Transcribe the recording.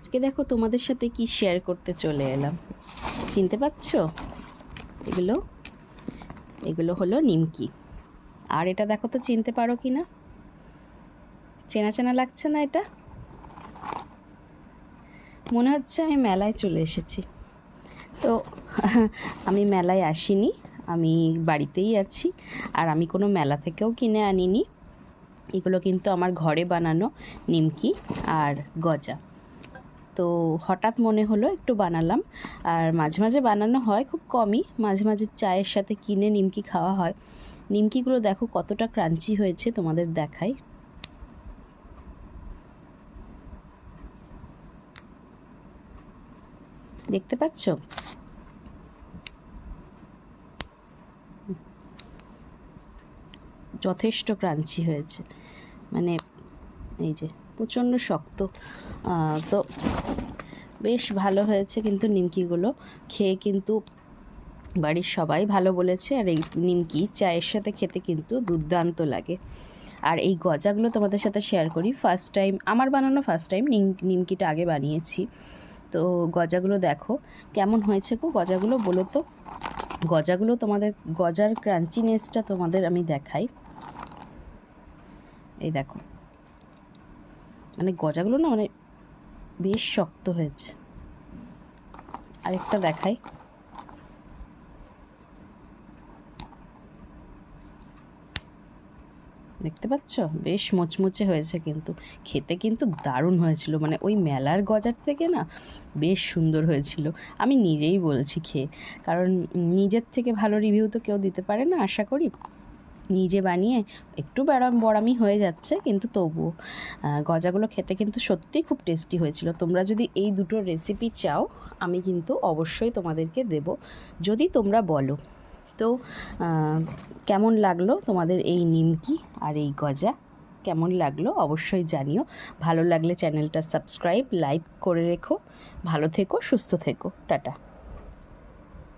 আজকে দেখো তোমাদের সাথে কি শেয়ার করতে চলে এলাম, চিনতে পারছো? এগুলো এগুলো হলো নিমকি। আর এটা দেখো তো চিনতে পারো কি না? চেনা চেনা লাগছে না? এটা মনে হচ্ছে আমি মেলায় চলে এসেছি। তো আমি মেলায় আসিনি, আমি বাড়িতেই আছি। আর আমি কোনো মেলা থেকেও কিনে আনিনি। এগুলো কিন্তু আমার ঘরে বানানো নিমকি আর গজা। তো হঠাৎ মনে হলো একটু বানালাম। আর মাঝে মাঝে বানানো হয়, খুব কমই, মাঝে মাঝে চায়ের সাথে কিনে নিমকি খাওয়া হয়। নিমকিগুলো দেখো কতটা ক্রাঞ্চি হয়েছে, তোমাদের দেখাই। দেখতে পাচ্ছ? যথেষ্ট ক্রাঞ্চি হয়েছে, মানে এই যে প্রচণ্ড শক্ত। তো বেশ ভালো হয়েছে কিন্তু নিমকিগুলো খেয়ে, কিন্তু বাড়ির সবাই ভালো বলেছে। আর এই নিমকি চায়ের সাথে খেতে কিন্তু দুর্দান্ত লাগে। আর এই গজাগুলো তোমাদের সাথে শেয়ার করি, ফার্স্ট টাইম আমার বানানো, ফার্স্ট টাইম নিমকিটা আগে বানিয়েছি। তো গজাগুলো দেখো কেমন হয়েছে গো, গজাগুলো বলো তো। গজাগুলো তোমাদের, গজার ক্রাঞ্চিনেসটা তোমাদের আমি দেখাই। এই দেখো, মানে গজাগুলো না মানে বেশ শক্ত হয়েছে। আরেকটা দেখাই। দেখতে পাচ্ছ? বেশ মুচমুচে হয়েছে, কিন্তু খেতে কিন্তু দারুণ হয়েছিল। মানে ওই মেলার গজার থেকে না বেশ সুন্দর হয়েছিল, আমি নিজেই বলছি খেয়ে। কারণ নিজের থেকে ভালো রিভিউ তো কেউ দিতে পারে না আশা করি। নিজে বানিয়ে একটু বড়ামি হয়ে যাচ্ছে, কিন্তু তবুও গজাগুলো খেতে কিন্তু সত্যিই খুব টেস্টি হয়েছিল। তোমরা যদি এই দুটো রেসিপি চাও, আমি কিন্তু অবশ্যই তোমাদেরকে দেব, যদি তোমরা বলো। তো কেমন লাগলো তোমাদের এই নিমকি আর এই গজা, কেমন লাগলো অবশ্যই জানিও। ভালো লাগলে চ্যানেলটা সাবস্ক্রাইব, লাইক করে রেখো। ভালো থেকো, সুস্থ থেকো, টাটা।